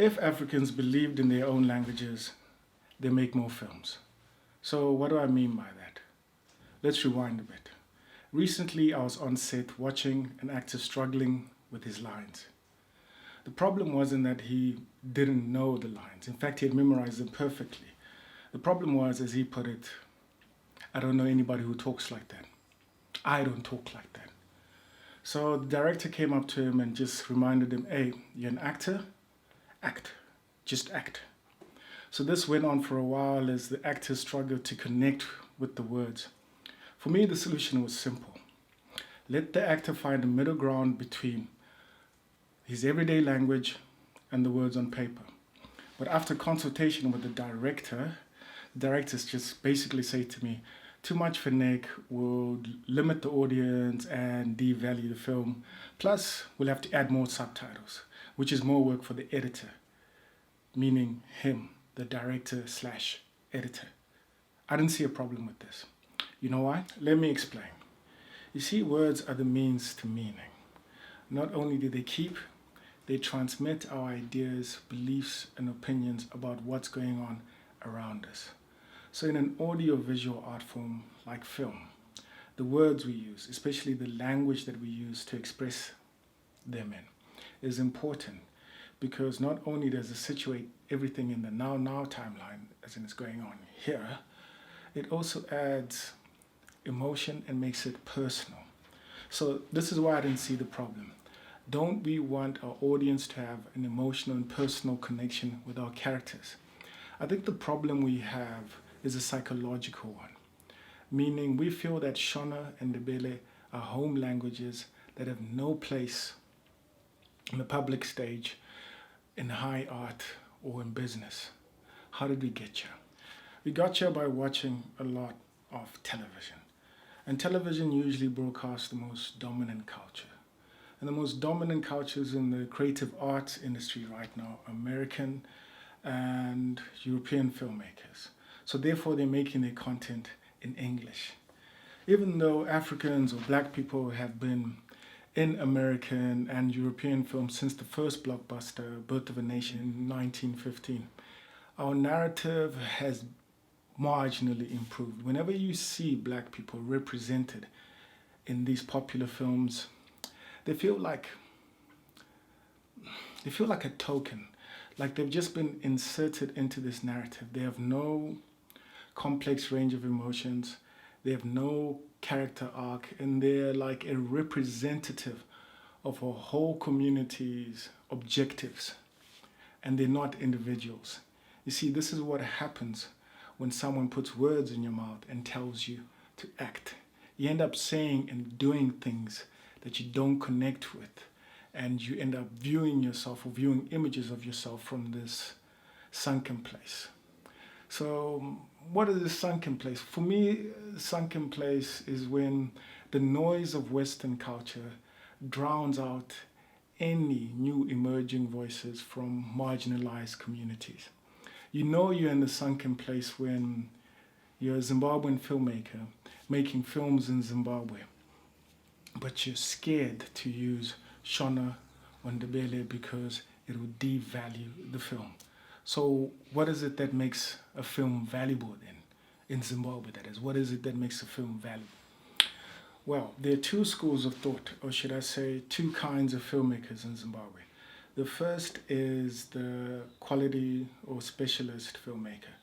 If Africans believed in their own languages, they make more films. So what do I mean by that? Let's rewind a bit. Recently, I was on set watching an actor struggling with his lines. The problem wasn't that he didn't know the lines. In fact, he had memorized them perfectly. The problem was, as he put it, I don't know anybody who talks like that. I don't talk like that. So the director came up to him and just reminded him, hey, you're an actor? Act. Just act. So this went on for a while as the actor struggled to connect with the words. For me, the solution was simple. Let the actor find a middle ground between his everyday language and the words on paper. But after consultation with the directors just basically say to me, too much phonetic will limit the audience and devalue the film. Plus, we'll have to add more subtitles, which is more work for the editor, meaning him, the director/editor. I didn't see a problem with this. You know why? Let me explain. You see, words are the means to meaning. Not only do they keep, they transmit our ideas, beliefs, and opinions about what's going on around us. So in an audio-visual art form like film, the words we use, especially the language that we use to express them in, is important because not only does it situate everything in the now timeline, as in it's going on here, it also adds emotion and makes it personal. So this is why I didn't see the problem. Don't we want our audience to have an emotional and personal connection with our characters? I think the problem we have is a psychological one, meaning we feel that Shona and Ndebele are home languages that have no place in the public stage, in high art, or in business. How did we get here? We got here by watching a lot of television. And television usually broadcasts the most dominant culture. And the most dominant cultures in the creative arts industry right now are American and European filmmakers. So therefore they're making their content in English. Even though Africans or black people have been in American and European films since the first blockbuster, Birth of a Nation in 1915, our narrative has marginally improved. Whenever you see black people represented in these popular films, they feel like a token, like they've just been inserted into this narrative. They have no complex range of emotions, they have no character arc, and they're like a representative of a whole community's objectives, and they're not individuals. You see, this is what happens when someone puts words in your mouth and tells you to act. You end up saying and doing things that you don't connect with, and you end up viewing yourself or viewing images of yourself from this sunken place. So what is this sunken place? For me, sunken place is when the noise of Western culture drowns out any new emerging voices from marginalized communities. You know you're in the sunken place when you're a Zimbabwean filmmaker making films in Zimbabwe, but you're scared to use Shona or Ndebele because it will devalue the film. So what is it that makes a film valuable then? In Zimbabwe, that is. What is it that makes a film valuable? Well, there are two schools of thought, or should I say two kinds of filmmakers in Zimbabwe. The first is the quality or specialist filmmaker.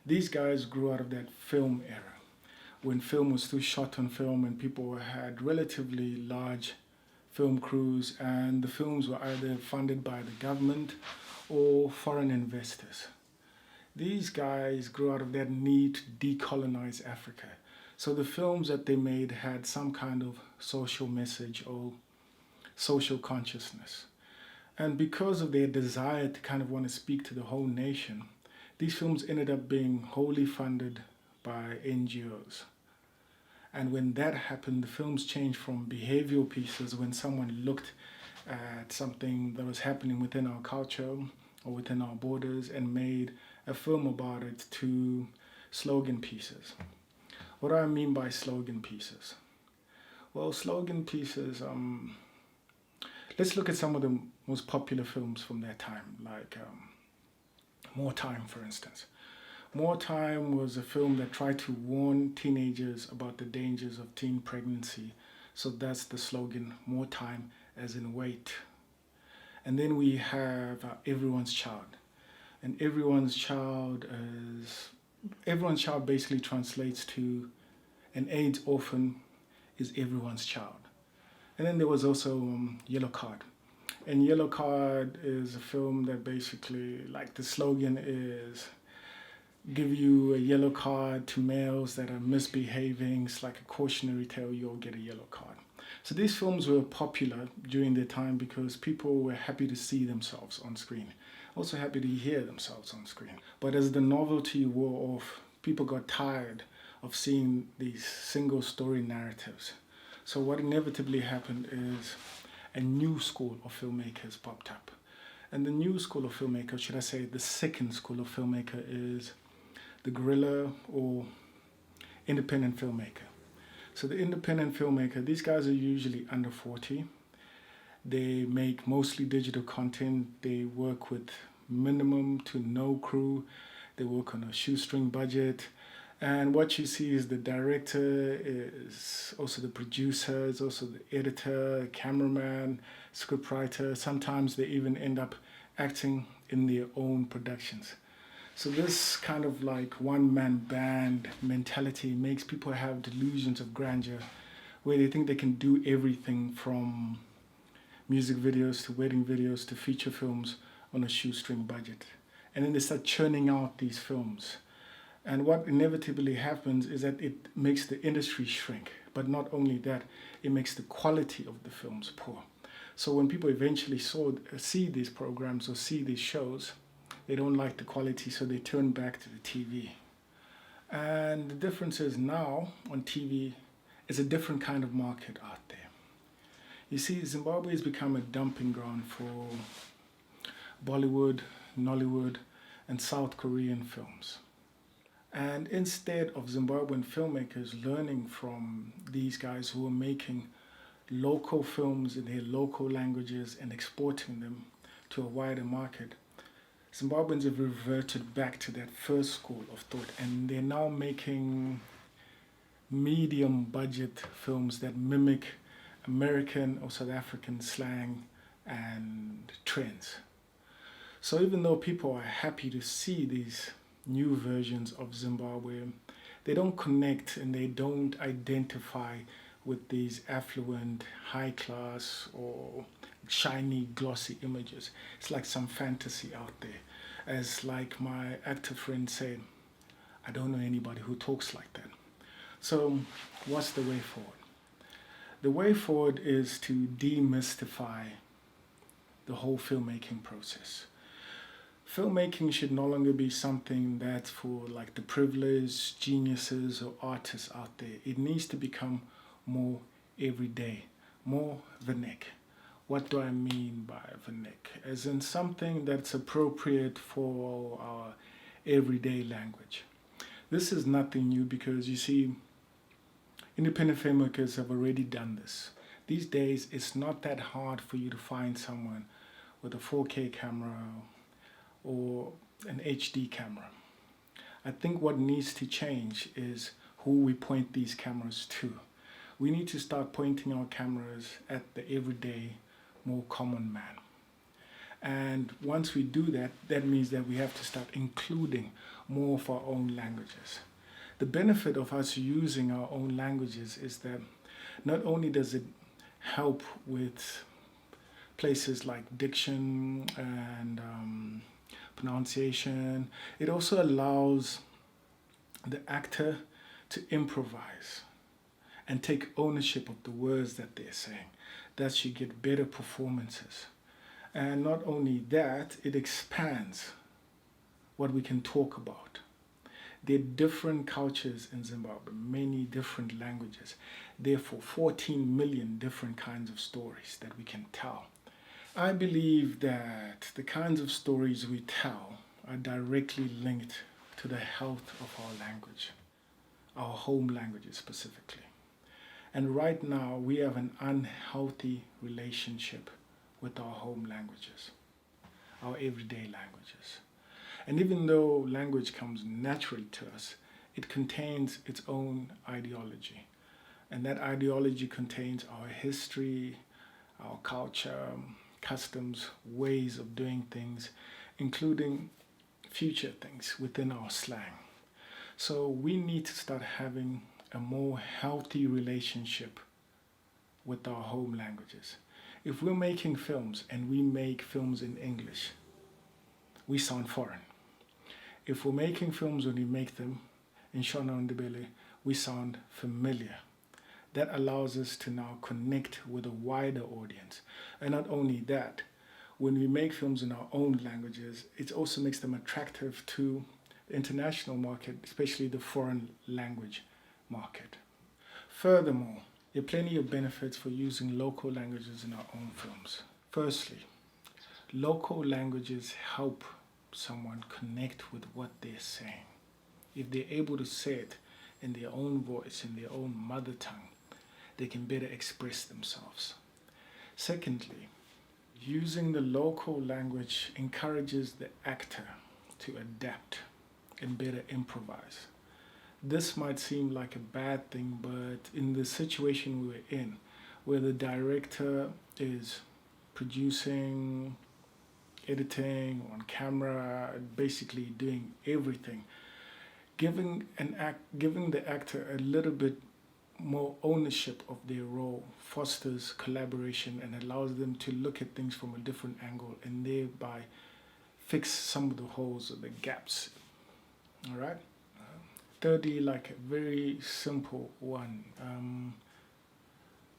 These guys grew out of that film era, when film was still shot on film and people had relatively large film crews, and the films were either funded by the government or foreign investors. These guys grew out of that need to decolonize Africa. So the films that they made had some kind of social message or social consciousness. And because of their desire to kind of want to speak to the whole nation, these films ended up being wholly funded by NGOs. And when that happened, the films changed from behavioral pieces when someone looked at something that was happening within our culture or within our borders and made a film about it, to slogan pieces. What do I mean by slogan pieces? Well, slogan pieces, let's look at some of the most popular films from that time, like More Time, for instance. More Time was a film that tried to warn teenagers about the dangers of teen pregnancy. So that's the slogan, More Time as in wait. And then we have Everyone's Child. And Everyone's Child basically translates to an AIDS orphan is everyone's child. And then there was also Yellow Card. And Yellow Card is a film that basically, like the slogan is, give you a yellow card to males that are misbehaving. It's like a cautionary tale, you'll get a yellow card. So these films were popular during their time because people were happy to see themselves on screen. Also happy to hear themselves on screen. But as the novelty wore off, people got tired of seeing these single story narratives. So what inevitably happened is a new school of filmmakers popped up. And the new school of filmmakers, should I say the second school of filmmaker, is the guerrilla or independent filmmaker. So the independent filmmaker, these guys are usually under 40. They make mostly digital content. They work with minimum to no crew. They work on a shoestring budget. And what you see is the director, is also the producer, is also the editor, cameraman, scriptwriter. Sometimes they even end up acting in their own productions. So this kind of like one-man band mentality makes people have delusions of grandeur where they think they can do everything from music videos to wedding videos to feature films on a shoestring budget. And then they start churning out these films. And what inevitably happens is that it makes the industry shrink. But not only that, it makes the quality of the films poor. So when people eventually see these programs or see these shows, they don't like the quality, so they turn back to the TV. And the difference is now on TV is a different kind of market out there. You see, Zimbabwe has become a dumping ground for Bollywood, Nollywood, and South Korean films. And instead of Zimbabwean filmmakers learning from these guys who are making local films in their local languages and exporting them to a wider market, Zimbabweans have reverted back to that first school of thought, and they're now making medium budget films that mimic American or South African slang and trends. So even though people are happy to see these new versions of Zimbabwe, they don't connect and they don't identify with these affluent, high class or shiny, glossy images. It's like some fantasy out there. As like my actor friend said, I don't know anybody who talks like that. So what's the way forward? The way forward is to demystify the whole filmmaking process. Filmmaking should no longer be something that's for like the privileged geniuses or artists out there. It needs to become more everyday, more vernac. What do I mean by vernac? As in something that's appropriate for our everyday language. This is nothing new because you see, independent filmmakers have already done this. These days, it's not that hard for you to find someone with a 4K camera or an HD camera. I think what needs to change is who we point these cameras to. We need to start pointing our cameras at the everyday, more common man. And once we do that, that means that we have to start including more of our own languages. The benefit of us using our own languages is that not only does it help with places like diction and pronunciation, it also allows the actor to improvise and take ownership of the words that they're saying. Thus you get better performances. And not only that, it expands what we can talk about. There are different cultures in Zimbabwe, many different languages. Therefore, 14 million different kinds of stories that we can tell. I believe that the kinds of stories we tell are directly linked to the health of our language, our home languages specifically. And right now, we have an unhealthy relationship with our home languages, our everyday languages. And even though language comes naturally to us, it contains its own ideology. And that ideology contains our history, our culture, customs, ways of doing things, including future things within our slang. So we need to start having a more healthy relationship with our home languages. If we're making films and we make films in English, we sound foreign. If we're making films and we make them in Shona and Ndebele, we sound familiar. That allows us to now connect with a wider audience. And not only that, when we make films in our own languages, it also makes them attractive to the international market, especially the foreign language market. Furthermore, there are plenty of benefits for using local languages in our own films. Firstly, local languages help someone connect with what they're saying. If they're able to say it in their own voice, in their own mother tongue, they can better express themselves. Secondly, using the local language encourages the actor to adapt and better improvise. This might seem like a bad thing, but in the situation we're in, where the director is producing, editing, on camera, basically doing everything, giving the actor a little bit more ownership of their role fosters collaboration and allows them to look at things from a different angle and thereby fix some of the holes or the gaps. All right. Thirdly, like a very simple one,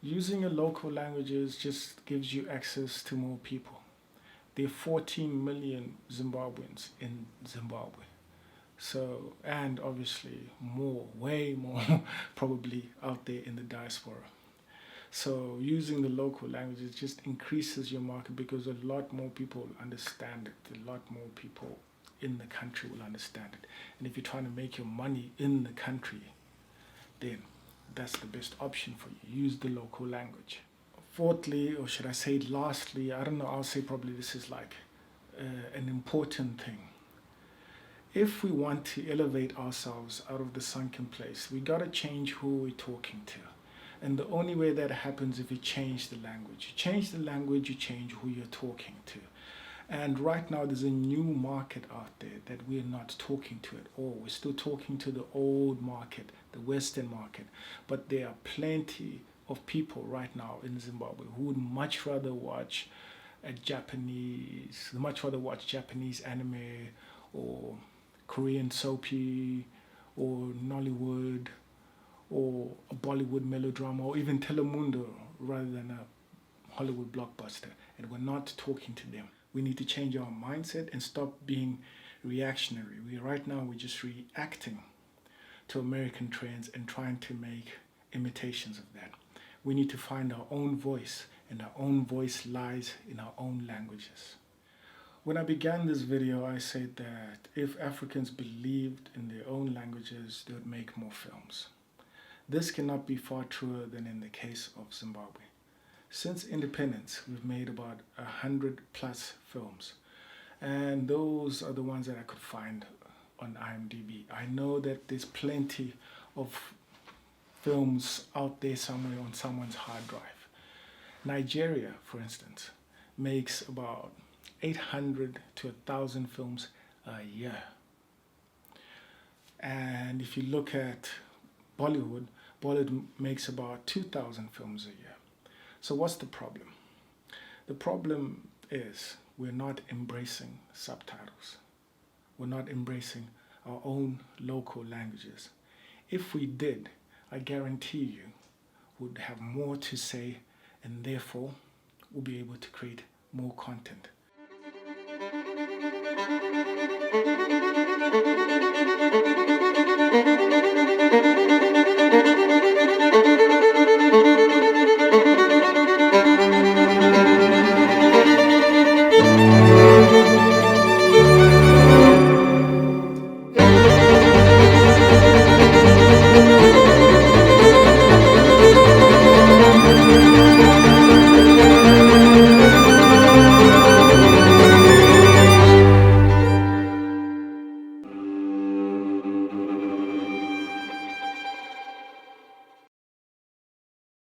using a local languages just gives you access to more people. There are 14 million Zimbabweans in Zimbabwe. So, and obviously more, way more probably out there in the diaspora. So using the local languages just increases your market because a lot more people understand it. A lot more people in the country will understand it. And if you're trying to make your money in the country, then that's the best option for you. Use the local language. Fourthly, or should I say lastly, I don't know, I'll say probably this is like an important thing. If we want to elevate ourselves out of the sunken place, we got to change who we're talking to. And the only way that happens if you change the language. You change the language, you change who you're talking to. And right now there's a new market out there that we're not talking to at all. We're still talking to the old market, the Western market. But there are plenty of people right now in Zimbabwe who would much rather watch Japanese anime or Korean soapy or Nollywood or a Bollywood melodrama or even Telemundo rather than a Hollywood blockbuster. And we're not talking to them. We need to change our mindset and stop being reactionary. We're just reacting to American trends and trying to make imitations of that. We need to find our own voice, and our own voice lies in our own languages. When I began this video, I said that if Africans believed in their own languages, they would make more films. This cannot be far truer than in the case of Zimbabwe. Since independence, we've made about 100 plus films. And those are the ones that I could find on IMDb. I know that there's plenty of films out there somewhere on someone's hard drive. Nigeria, for instance, makes about 800 to 1,000 films a year. And if you look at Bollywood makes about 2,000 films a year. So what's the problem? The problem is we're not embracing subtitles. We're not embracing our own local languages. If we did, I guarantee you would have more to say and therefore we'll be able to create more content.